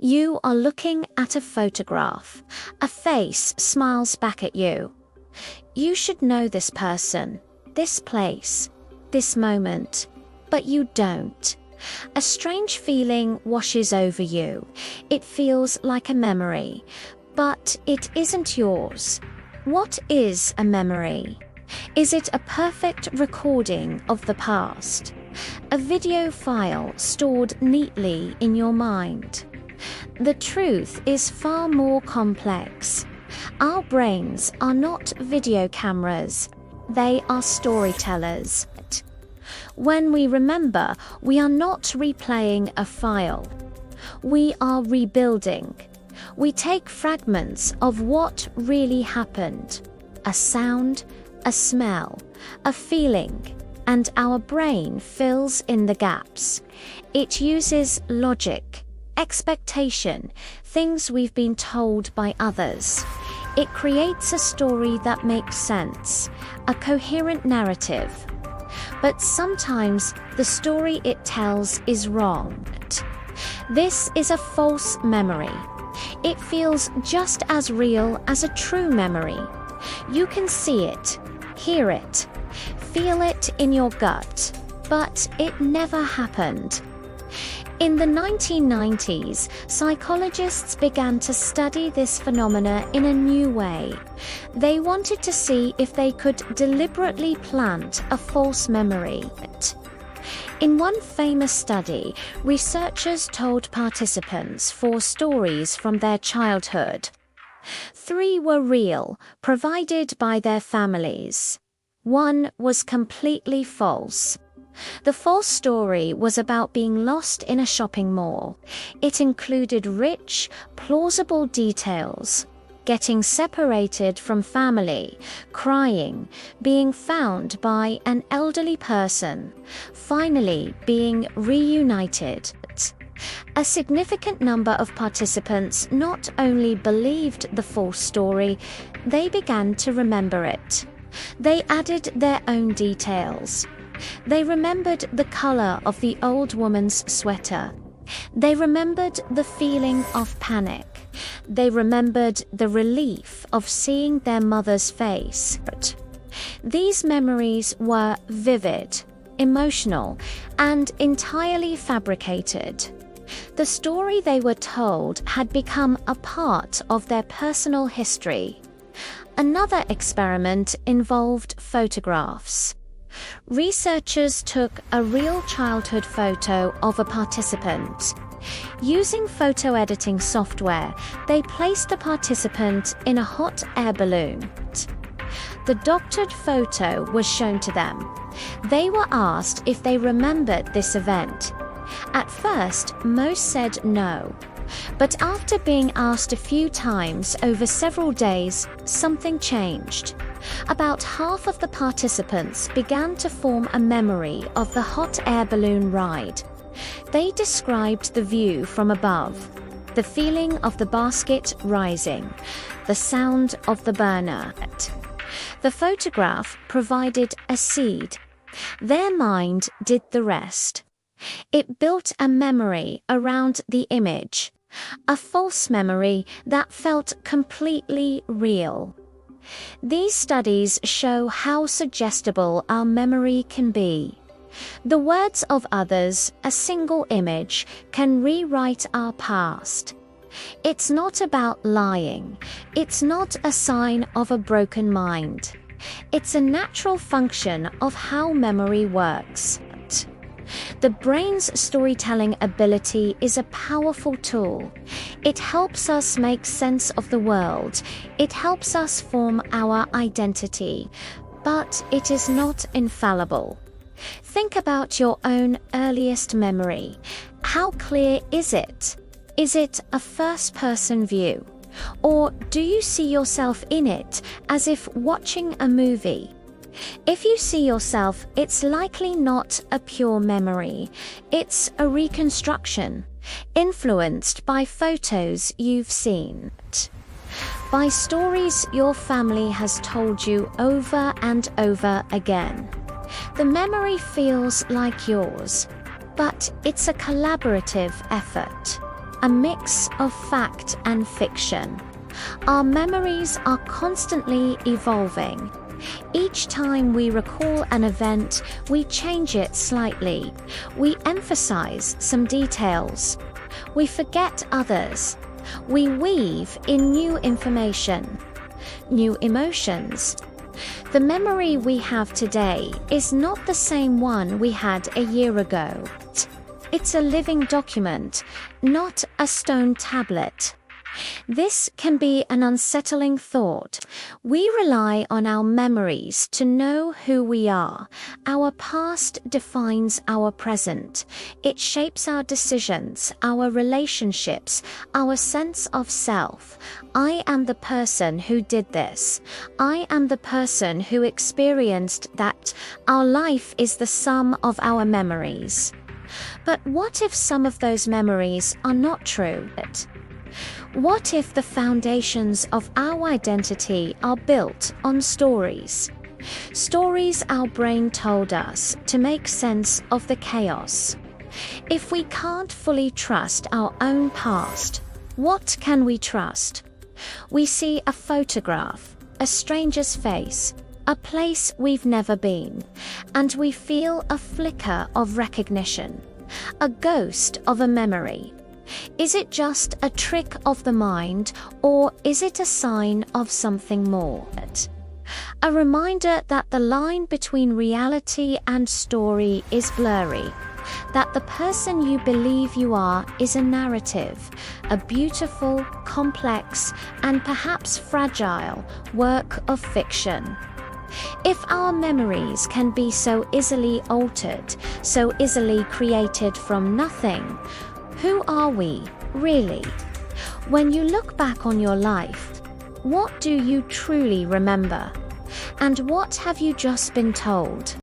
You are looking at a photograph. A face smiles back at you. You should know this person, this place, this moment, but you don't. A strange feeling washes over you. It feels like a memory, but it isn't yours. What is a memory? Is it a perfect recording of the past? A video file stored neatly in your mind? The truth is far more complex. Our brains are not video cameras. They are storytellers. When we remember, we are not replaying a file. We are rebuilding. We take fragments of what really happened. A sound, a smell, a feeling, and our brain fills in the gaps. It uses logic, expectation, things we've been told by others. It creates a story that makes sense, a coherent narrative. But sometimes the story it tells is wrong. This is a false memory. It feels just as real as a true memory. You can see it, hear it, feel it in your gut, but it never happened. In the 1990s, psychologists began to study this phenomena in a new way. They wanted to see if they could deliberately plant a false memory. In one famous study, researchers told participants 4 stories from their childhood. 3 were real, provided by their families. 1 was completely false. The false story was about being lost in a shopping mall. It included rich, plausible details: getting separated from family, crying, being found by an elderly person, finally being reunited. A significant number of participants not only believed the false story, they began to remember it. They added their own details. They remembered the color of the old woman's sweater. They remembered the feeling of panic. They remembered the relief of seeing their mother's face. These memories were vivid, emotional, and entirely fabricated. The story they were told had become a part of their personal history. Another experiment involved photographs. Researchers took a real childhood photo of a participant. Using photo editing software, they placed the participant in a hot air balloon. The doctored photo was shown to them. They were asked if they remembered this event. At first, most said no. But after being asked a few times over several days, something changed. About half of the participants began to form a memory of the hot air balloon ride. They described the view from above, the feeling of the basket rising, the sound of the burner. The photograph provided a seed. Their mind did the rest. It built a memory around the image, a false memory that felt completely real. These studies show how suggestible our memory can be. The words of others, a single image, can rewrite our past. It's not about lying. It's not a sign of a broken mind. It's a natural function of how memory works. The brain's storytelling ability is a powerful tool. It helps us make sense of the world. It helps us form our identity. But it is not infallible. Think about your own earliest memory. How clear is it? Is it a first-person view? Or do you see yourself in it as if watching a movie? If you see yourself, it's likely not a pure memory. It's a reconstruction, influenced by photos you've seen, by stories your family has told you over and over again. The memory feels like yours, but it's a collaborative effort. a mix of fact and fiction. Our memories are constantly evolving. Each time we recall an event, we change it slightly. We emphasize some details. We forget others. We weave in new information, new emotions. The memory we have today is not the same one we had a year ago. It's a living document, not a stone tablet. This can be an unsettling thought. We rely on our memories to know who we are. Our past defines our present. It shapes our decisions, our relationships, our sense of self. I am the person who did this. I am the person who experienced that. Our life is the sum of our memories. But what if some of those memories are not true? What if the foundations of our identity are built on stories? Stories our brain told us to make sense of the chaos. If we can't fully trust our own past, what can we trust? We see a photograph, a stranger's face, a place we've never been, and we feel a flicker of recognition, a ghost of a memory. Is it just a trick of the mind, or is it a sign of something more? A reminder that the line between reality and story is blurry, that the person you believe you are is a narrative, a beautiful, complex, and perhaps fragile work of fiction. If our memories can be so easily altered, so easily created from nothing, who are we, really? When you look back on your life, what do you truly remember? And what have you just been told?